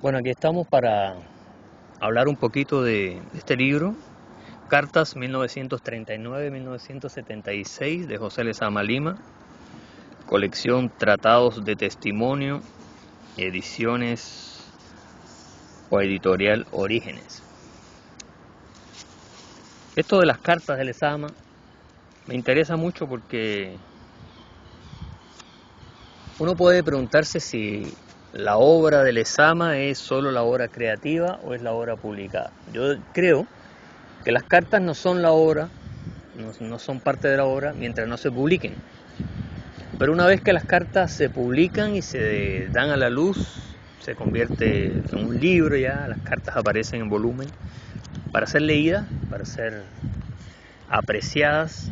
Bueno, aquí estamos para hablar un poquito de este libro, Cartas 1939-1976 de José Lezama Lima, colección Tratados de Testimonio, ediciones o editorial Orígenes. Esto de las cartas de Lezama me interesa mucho porque uno puede preguntarse si la obra de Lezama es solo la obra creativa o es la obra publicada. Yo creo que las cartas no son la obra, no son parte de la obra mientras no se publiquen. Pero una vez que las cartas se publican y se dan a la luz, se convierte en un libro ya, las cartas aparecen en volumen para ser leídas, para ser apreciadas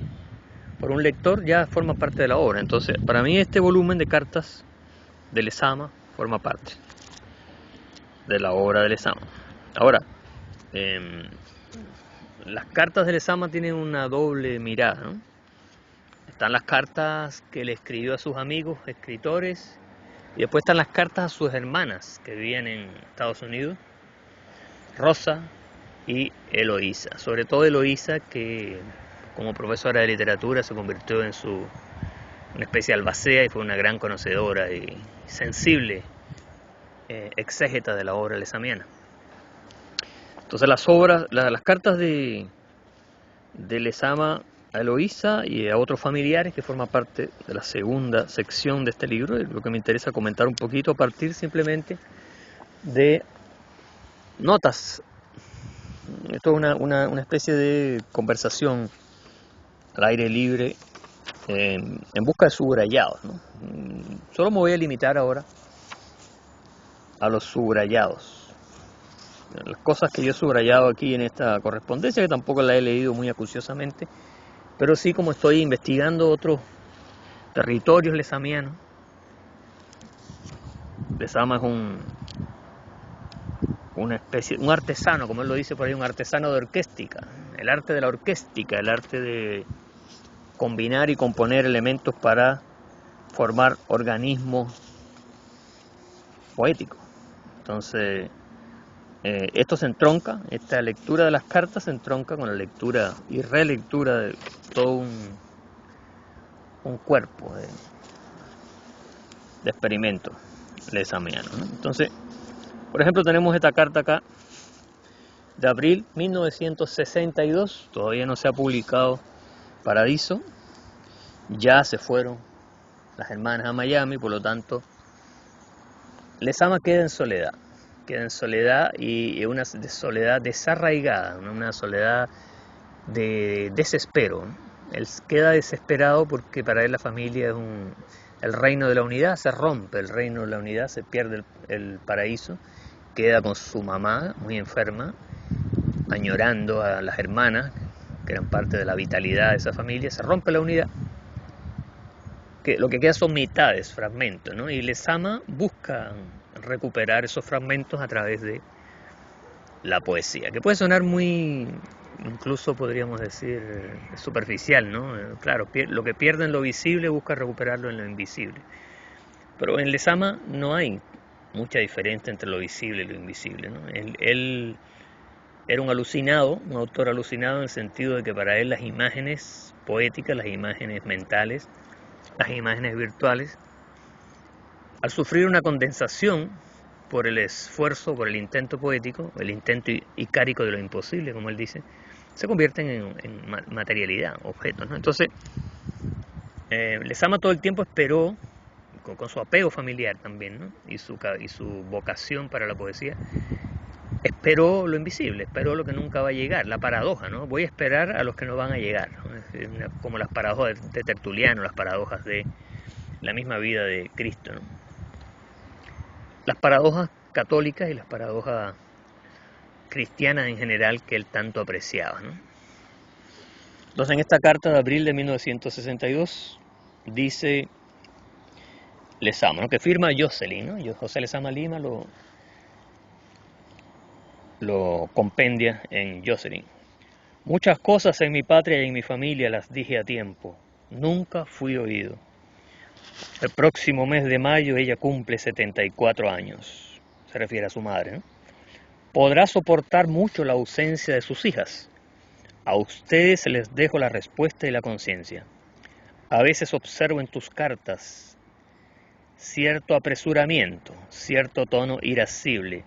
por un lector, ya forma parte de la obra. Entonces, para mí este volumen de cartas de Lezama forma parte de la obra de Lezama. Ahora, las cartas de Lezama tienen una doble mirada, ¿no? Están las cartas que le escribió a sus amigos, escritores, y después están las cartas a sus hermanas que vivían en Estados Unidos, Rosa y Eloísa. Sobre todo Eloísa, que como profesora de literatura se convirtió en una especie de albacea y fue una gran conocedora y sensible exégeta de la obra lezamiana. Entonces las cartas de Lezama a Eloísa y a otros familiares, que forma parte de la segunda sección de este libro, lo que me interesa comentar un poquito a partir simplemente de notas. Esto es una especie de conversación al aire libre en busca de subrayados, ¿no? Solo me voy a limitar ahora a los subrayados. Las cosas que yo he subrayado aquí en esta correspondencia, que tampoco la he leído muy acuciosamente, pero sí, como estoy investigando otros territorios lezamianos. Lezama es una especie, un artesano, como él lo dice por ahí, un artesano de orquéstica, el arte de la orquéstica, el arte de combinar y componer elementos para formar organismos poéticos. Entonces, esto se entronca, esta lectura de las cartas se entronca con la lectura y relectura de todo un cuerpo de experimentos lezamianos, ¿no? Entonces, por ejemplo, tenemos esta carta acá de abril 1962, todavía no se ha publicado Paradiso, ya se fueron las hermanas a Miami, por lo tanto Lezama queda en soledad y una soledad desarraigada, una soledad de desespero. Él queda desesperado porque para él la familia es el reino de la unidad se rompe, el reino de la unidad se pierde el paraíso, queda con su mamá muy enferma, añorando a las hermanas que eran parte de la vitalidad de esa familia, se rompe la unidad, que lo que queda son mitades, fragmentos, ¿no? Y Lezama busca recuperar esos fragmentos a través de la poesía, que puede sonar muy, incluso podríamos decir, superficial, ¿no? Claro, lo que pierde en lo visible busca recuperarlo en lo invisible. Pero en Lezama no hay mucha diferencia entre lo visible y lo invisible, ¿no? Él era un alucinado, un autor alucinado en el sentido de que para él las imágenes poéticas, las imágenes mentales, las imágenes virtuales, al sufrir una condensación por el esfuerzo, por el intento poético, el intento icárico de lo imposible, como él dice, se convierten en materialidad, objetos, ¿no? Entonces, Lezama todo el tiempo esperó, con su apego familiar también, ¿no? y su vocación para la poesía, esperó lo invisible, esperó lo que nunca va a llegar, la paradoja, ¿no? Voy a esperar a los que no van a llegar, ¿no? Como las paradojas de Tertuliano, las paradojas de la misma vida de Cristo, ¿no? Las paradojas católicas y las paradojas cristianas en general que él tanto apreciaba, ¿no? Entonces, en esta carta de abril de 1962 dice Lezama, ¿no? Que firma Jocelyn, ¿no? José Lezama Lima lo compendia en Jocelyn. Muchas cosas en mi patria y en mi familia las dije a tiempo. Nunca fui oído. El próximo mes de mayo ella cumple 74 años. se refiere a su madre, ¿no? Podrá soportar mucho la ausencia de sus hijas. A ustedes les dejo la respuesta y la conciencia. A veces observo en tus cartas cierto apresuramiento, cierto tono irascible.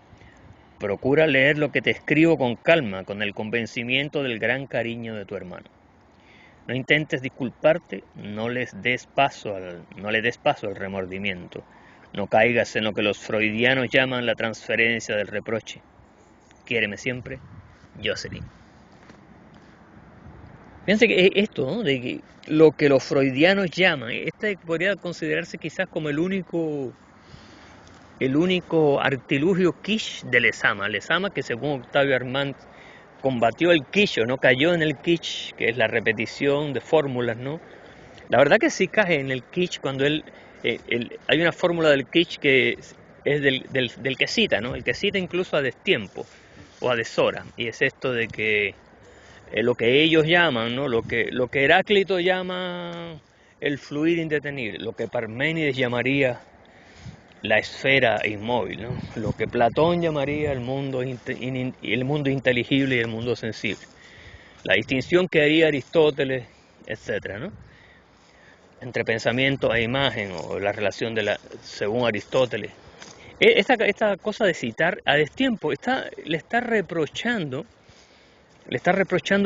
Procura leer lo que te escribo con calma, con el convencimiento del gran cariño de tu hermano. No intentes disculparte, no le des paso al remordimiento. No caigas en lo que los freudianos llaman la transferencia del reproche. Quiéreme siempre, Jocelyn. Fíjense que esto, ¿no? De que lo que los freudianos llaman, este podría considerarse quizás como el único artilugio kitsch de Lezama. Lezama, que según Octavio Armand combatió el kitsch o no cayó en el kitsch, que es la repetición de fórmulas, ¿no? La verdad que sí cae en el kitsch cuando hay una fórmula del kitsch que es del que cita, ¿no? El que cita incluso a destiempo o a deshora, y es esto de que lo que ellos llaman, ¿no? Lo que Heráclito llama el fluir indetenible, lo que Parménides llamaría la esfera inmóvil, ¿no? Lo que Platón llamaría el mundo inteligible y el mundo sensible, la distinción que haría Aristóteles, etcétera, ¿no? Entre pensamiento e imagen, o la relación según Aristóteles. Esta cosa de citar a destiempo le está reprochando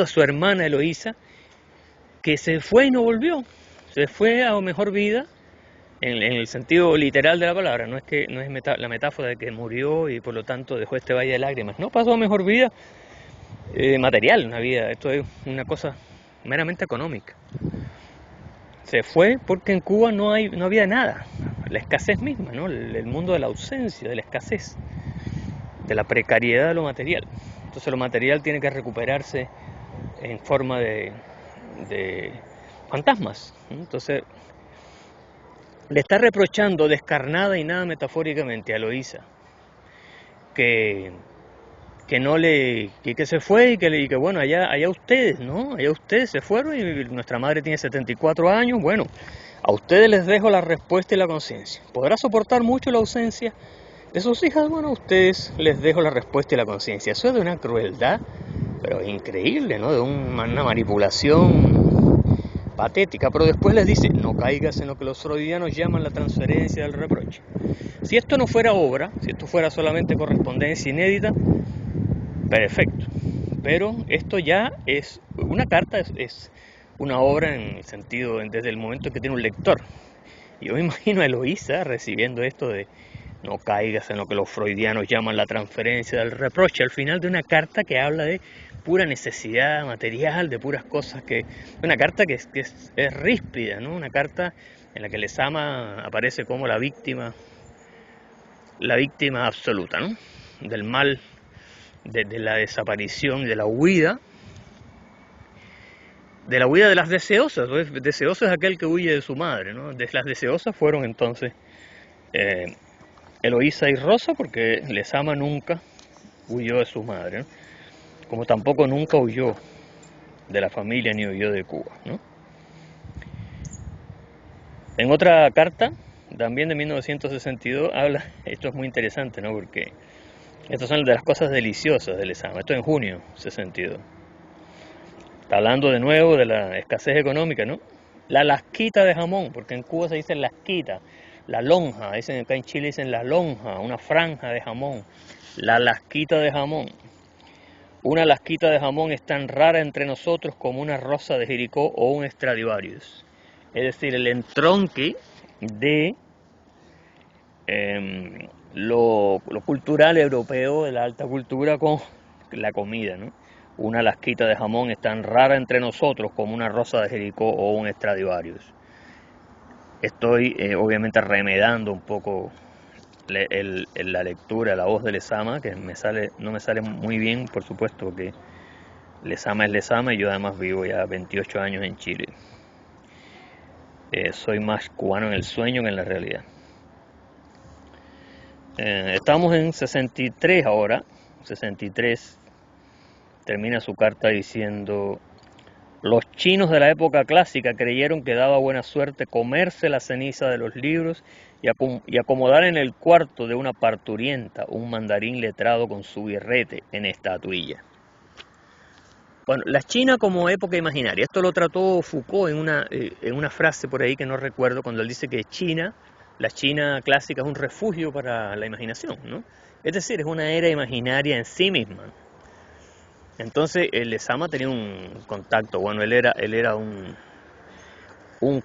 a su hermana Eloísa que se fue y no volvió, se fue a mejor vida en el sentido literal de la palabra. No es la metáfora de que murió y por lo tanto dejó este valle de lágrimas, no, pasó a mejor vida material, una vida, esto es una cosa meramente económica. Se fue porque en Cuba no había nada, la escasez misma, ¿no? El mundo de la ausencia, de la escasez, de la precariedad de lo material. Entonces lo material tiene que recuperarse en forma de fantasmas. Entonces le está reprochando descarnada y nada metafóricamente a Eloísa que se fue y que bueno, allá ustedes, ¿no? Allá ustedes se fueron y nuestra madre tiene 74 años, bueno, a ustedes les dejo la respuesta y la conciencia. ¿Podrá soportar mucho la ausencia de sus hijas? Bueno, a ustedes les dejo la respuesta y la conciencia. Eso es de una crueldad, pero increíble, ¿no? De una manipulación patética, pero después les dice, no caigas en lo que los freudianos llaman la transferencia del reproche. Si esto no fuera obra, si esto fuera solamente correspondencia inédita, perfecto, pero esto ya es una carta, es una obra en el sentido, desde el momento en que tiene un lector. Yo me imagino a Eloísa recibiendo esto de no caigas en lo que los freudianos llaman la transferencia del reproche, al final de una carta que habla de pura necesidad material, de puras cosas una carta que es ríspida, ¿no? Una carta en la que Lezama aparece como la víctima absoluta, ¿no? Del mal, de la desaparición, de la huida de las deseosas. Deseoso es aquel que huye de su madre, ¿no? Las deseosas fueron entonces Eloísa y Rosa, porque Lezama nunca huyó de su madre, ¿no? Como tampoco nunca huyó de la familia ni huyó de Cuba, ¿no? En otra carta, también de 1962, esto es muy interesante, ¿no? Porque estas son de las cosas deliciosas de Lezama. Esto en junio 62. Está hablando de nuevo de la escasez económica, ¿no? La lasquita de jamón, porque en Cuba se dice lasquita, la lonja, acá en Chile dicen la lonja, una franja de jamón, la lasquita de jamón. Una lasquita de jamón es tan rara entre nosotros como una rosa de Jericó o un Stradivarius. Es decir, el entronque de lo cultural europeo, de la alta cultura, con la comida, ¿no? Una lasquita de jamón es tan rara entre nosotros como una rosa de Jericó o un Stradivarius. Estoy obviamente remedando un poco la lectura, la voz de Lezama, que no me sale muy bien, por supuesto, porque Lezama es Lezama y yo además vivo ya 28 años en Chile. Soy más cubano en el sueño que en la realidad. Estamos en 63 ahora. 63 termina su carta diciendo: Los chinos de la época clásica creyeron que daba buena suerte comerse la ceniza de los libros y acomodar en el cuarto de una parturienta un mandarín letrado con su birrete en estatuilla. Bueno, la China como época imaginaria. Esto lo trató Foucault en una frase por ahí que no recuerdo, cuando él dice que la China clásica es un refugio para la imaginación, ¿no? Es decir, es una era imaginaria en sí misma. Entonces, el Lezama tenía un contacto, bueno, él era un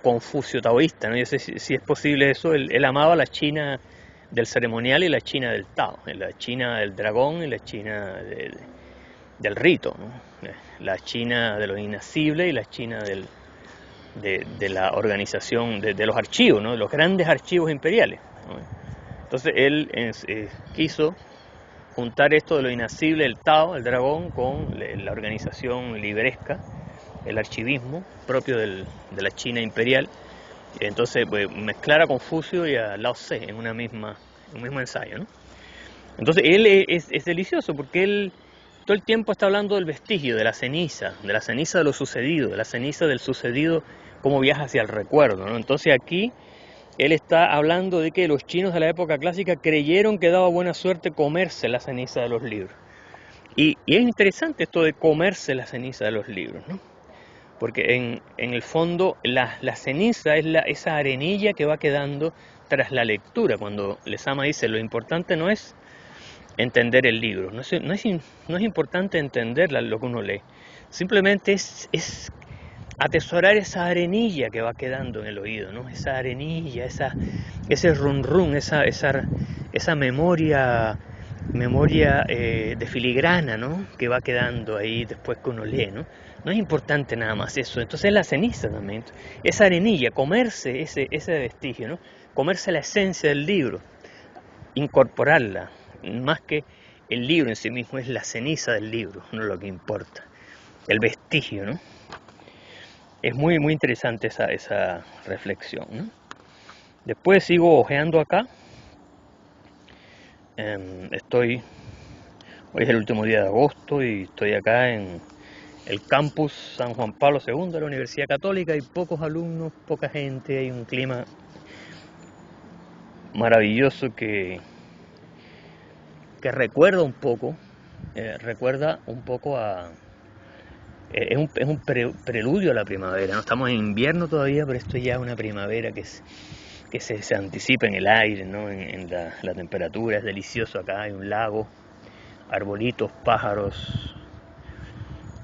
Confucio taoísta, ¿no? Yo sé si es posible eso. Él amaba la China del ceremonial y la China del Tao, la China del dragón y la China del rito, ¿no? La China de lo inacible y la China de la organización de los archivos, ¿no? De los grandes archivos imperiales, ¿no? Entonces él quiso juntar esto de lo inacible, el Tao, el dragón, con la organización libresca, el archivismo propio de la China imperial. Entonces, pues, mezclar a Confucio y a Lao Tse en un mismo ensayo, ¿no? Entonces él es delicioso porque él todo el tiempo está hablando del vestigio, de la ceniza de lo sucedido, de la ceniza del sucedido, cómo viaja hacia el recuerdo, ¿no? Entonces aquí él está hablando de que los chinos de la época clásica creyeron que daba buena suerte comerse la ceniza de los libros. Y es interesante esto de comerse la ceniza de los libros, ¿no? Porque en el fondo la ceniza es esa arenilla que va quedando tras la lectura. Cuando Lezama dice, lo importante no es entender el libro, no es importante entender lo que uno lee, simplemente es atesorar esa arenilla que va quedando en el oído, ¿no? Esa arenilla, ese run run, esa memoria de filigrana, ¿no? Que va quedando ahí después que uno lee, ¿no? No es importante nada más eso. Entonces la ceniza también, esa arenilla, comerse ese vestigio, ¿no? Comerse la esencia del libro, incorporarla, más que el libro en sí mismo, es la ceniza del libro, no lo que importa, el vestigio, ¿no? Es muy, muy interesante esa reflexión, ¿no? Después sigo hojeando acá. Hoy es el último día de agosto y estoy acá en el campus San Juan Pablo II de la Universidad Católica. Hay pocos alumnos, poca gente, hay un clima maravilloso que recuerda un poco a... Es un preludio a la primavera, no estamos en invierno todavía, pero esto ya es una primavera que se anticipa en el aire, ¿no? En la temperatura. Es delicioso acá, hay un lago, arbolitos, pájaros.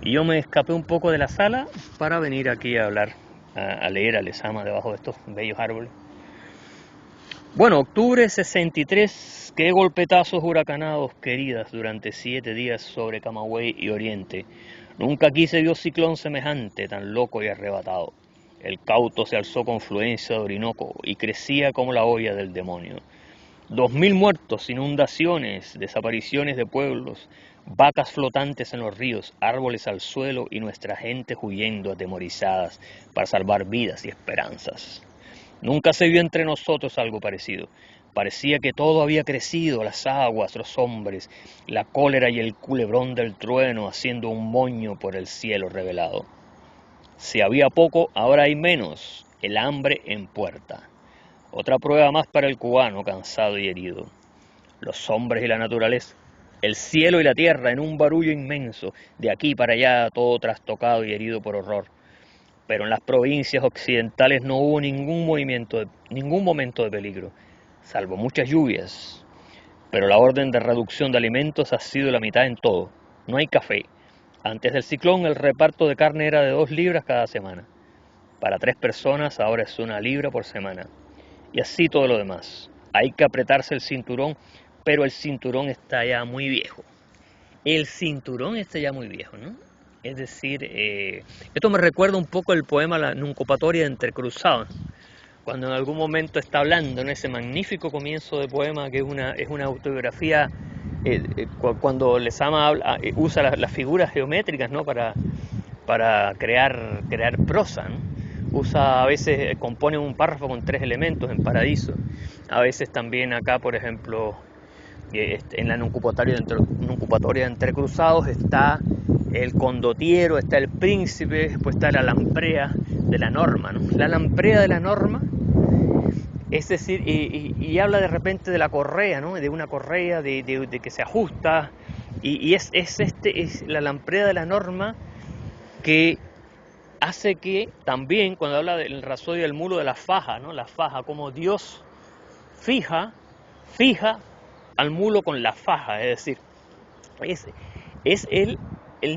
Y yo me escapé un poco de la sala para venir aquí a hablar, a leer a Lezama debajo de estos bellos árboles. Bueno, octubre 63, qué golpetazos huracanados, queridas, durante 7 días sobre Camagüey y Oriente. Nunca aquí se vio ciclón semejante, tan loco y arrebatado. El Cauto se alzó con fluencia de Orinoco y crecía como la olla del demonio. 2000 muertos, inundaciones, desapariciones de pueblos, vacas flotantes en los ríos, árboles al suelo y nuestra gente huyendo atemorizadas para salvar vidas y esperanzas. Nunca se vio entre nosotros algo parecido. Parecía que todo había crecido, las aguas, los hombres, la cólera y el culebrón del trueno haciendo un moño por el cielo revelado. Si había poco, ahora hay menos, el hambre en puerta. Otra prueba más para el cubano cansado y herido. Los hombres y la naturaleza, el cielo y la tierra en un barullo inmenso, de aquí para allá todo trastocado y herido por horror. Pero en las provincias occidentales no hubo ningún momento de peligro, salvo muchas lluvias. Pero la orden de reducción de alimentos ha sido la mitad en todo. No hay café. Antes del ciclón el reparto de carne era de 2 libras cada semana. Para 3 personas ahora es 1 libra por semana. Y así todo lo demás. Hay que apretarse el cinturón, pero el cinturón está ya muy viejo. El cinturón está ya muy viejo, ¿no? Es decir, esto me recuerda un poco el poema La Nuncopatoria de Entrecruzados, cuando en algún momento está hablando en ese magnífico comienzo de poema que es una autobiografía, cuando Lezama usa las figuras geométricas, ¿no? para crear prosa, ¿no? A veces compone un párrafo con 3 elementos en Paradiso, a veces también acá, por ejemplo, en la Nuncupatoria de Entrecruzados está el condottiero, está el príncipe, después está la lamprea de la norma, ¿no? La lamprea de la norma, es decir, y habla de repente de la correa, ¿no? De una correa de que se ajusta, y es la lamprea de la norma que hace que también, cuando habla del rasodio del mulo, de la faja, ¿no? La faja, como Dios fija al mulo con la faja, es decir, es él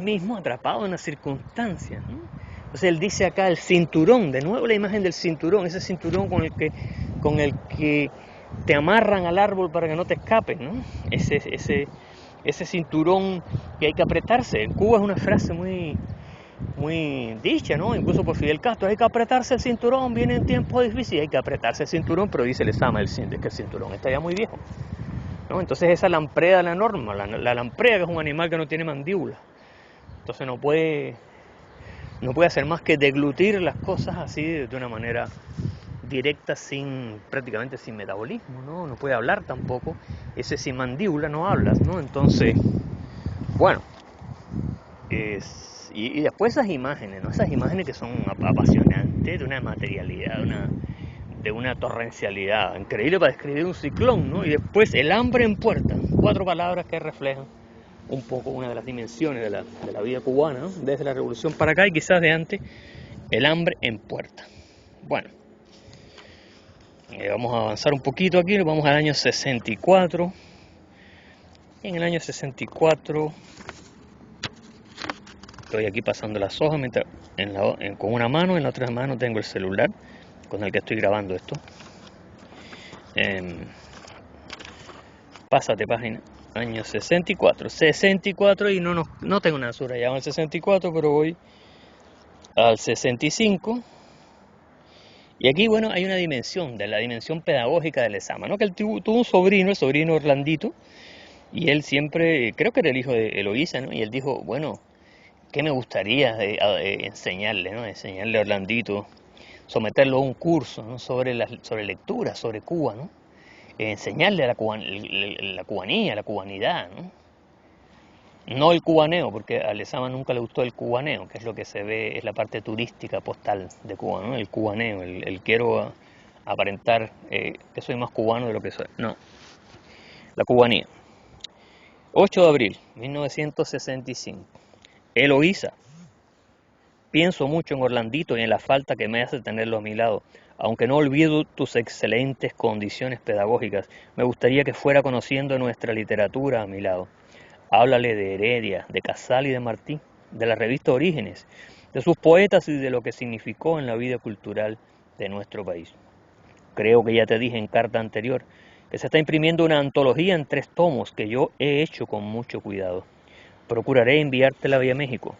mismo atrapado en las circunstancias, ¿no? Entonces él dice acá el cinturón, de nuevo la imagen del cinturón, ese cinturón con el que te amarran al árbol para que no te escapes, ¿no? Ese cinturón que hay que apretarse. En Cuba es una frase muy dicha, ¿no? Incluso por Fidel Castro, hay que apretarse el cinturón, vienen tiempos difíciles, hay que apretarse el cinturón, pero dice Lezama que el cinturón está ya muy viejo, ¿no? Entonces esa lamprea de la norma, la lamprea, que es un animal que no tiene mandíbula, entonces no puede hacer más que deglutir las cosas así de una manera directa, prácticamente sin metabolismo, ¿no? No puede hablar tampoco, ese sin mandíbula no hablas, ¿no? Entonces, bueno, y después esas imágenes, ¿no? Esas imágenes que son apasionantes, de una materialidad, de una torrencialidad increíble para describir un ciclón, ¿no? Y después el hambre en puerta, 4 palabras que reflejan un poco una de las dimensiones de la vida cubana, ¿no? Desde la revolución para acá y quizás de antes, el hambre en puerta. Bueno, vamos a avanzar un poquito aquí, vamos al año 64. En el año 64, estoy aquí pasando las hojas mientras con una mano, en la otra mano tengo el celular con el que estoy grabando esto. Pásate página. Año 64 y no tengo una subrayado en el 64, pero voy al 65. Y aquí, bueno, hay una dimensión, de la dimensión pedagógica de Lezama, ¿no? Que él tuvo un sobrino, el sobrino Orlandito, y él siempre, creo que era el hijo de Eloísa, ¿no? Y él dijo, bueno, ¿qué me gustaría enseñarle, ¿no? Enseñarle a Orlandito, someterlo a un curso, ¿no? sobre lectura, sobre Cuba, ¿no? Enseñarle a la cubanía, la cubanidad, ¿no? No el cubaneo, porque a Lezama nunca le gustó el cubaneo, que es lo que se ve, es la parte turística postal de Cuba, ¿no? El cubaneo, el quiero aparentar que soy más cubano de lo que soy. No, la cubanía. 8 de abril, 1965. Eloísa. Pienso mucho en Orlandito y en la falta que me hace tenerlo a mi lado. Aunque no olvido tus excelentes condiciones pedagógicas, me gustaría que fuera conociendo nuestra literatura a mi lado. Háblale de Heredia, de Casal y de Martí, de la revista Orígenes, de sus poetas y de lo que significó en la vida cultural de nuestro país. Creo que ya te dije en carta anterior que se está imprimiendo una antología en 3 tomos que yo he hecho con mucho cuidado. Procuraré enviártela vía México.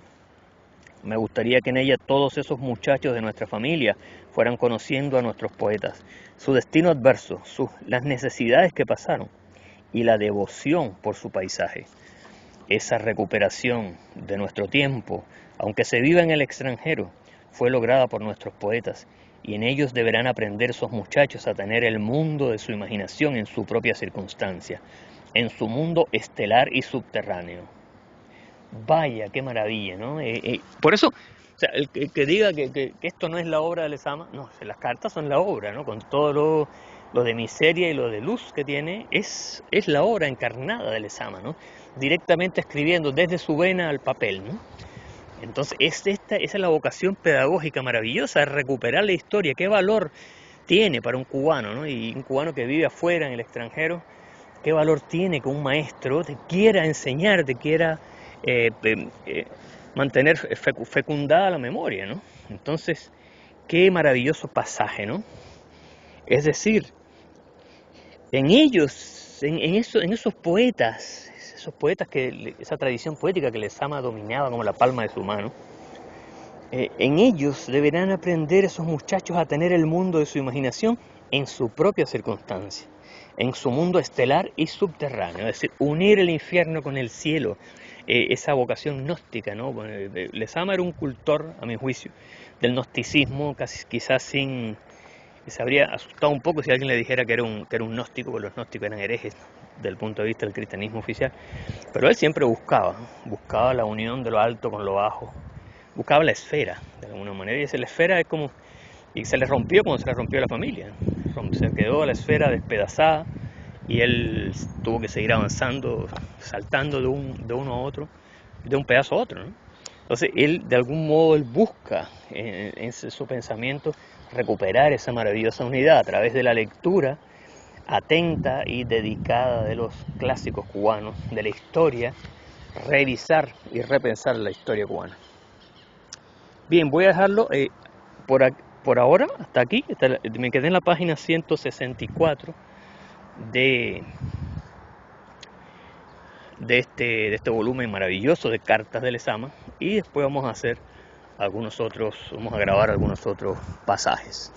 Me gustaría que en ella todos esos muchachos de nuestra familia fueran conociendo a nuestros poetas, su destino adverso, las necesidades que pasaron y la devoción por su paisaje. Esa recuperación de nuestro tiempo, aunque se viva en el extranjero, fue lograda por nuestros poetas y en ellos deberán aprender esos muchachos a tener el mundo de su imaginación en su propia circunstancia, en su mundo estelar y subterráneo. Vaya, qué maravilla, ¿no? Por eso, o sea, el que diga que esto no es la obra de Lezama, no, las cartas son la obra, ¿no? Con todo lo de miseria y lo de luz que tiene, es la obra encarnada de Lezama, ¿no? Directamente escribiendo desde su vena al papel, ¿no? Entonces, esa es la vocación pedagógica maravillosa de recuperar la historia. ¿Qué valor tiene para un cubano, ¿no? Y un cubano que vive afuera, en el extranjero, qué valor tiene que un maestro te quiera enseñar, te quiera mantener fecundada la memoria, ¿no? Entonces, qué maravilloso pasaje, ¿no? Es decir, en ellos, en esos poetas esa tradición poética que Lezama dominaba como la palma de su mano, en ellos deberán aprender esos muchachos a tener el mundo de su imaginación en su propia circunstancia, en su mundo estelar y subterráneo, es decir, unir el infierno con el cielo, esa vocación gnóstica, ¿no? Lezama era un cultor, a mi juicio, del gnosticismo, quizás sin que se habría asustado un poco si alguien le dijera que era un gnóstico, porque los gnósticos eran herejes del punto de vista del cristianismo oficial. Pero él siempre buscaba la unión de lo alto con lo bajo, buscaba la esfera de alguna manera, y esa la esfera es como, y se le rompió cuando se le rompió la familia, se quedó la esfera despedazada y él tuvo que seguir avanzando, saltando de uno a otro, de un pedazo a otro, ¿no? Entonces él de algún modo él busca en su pensamiento recuperar esa maravillosa unidad a través de la lectura atenta y dedicada de los clásicos cubanos, de la historia, revisar y repensar la historia cubana. Bien, voy a dejarlo por ahora, hasta aquí. Me quedé en la página 164 de este volumen maravilloso de cartas de Lezama, y después vamos a grabar algunos otros pasajes.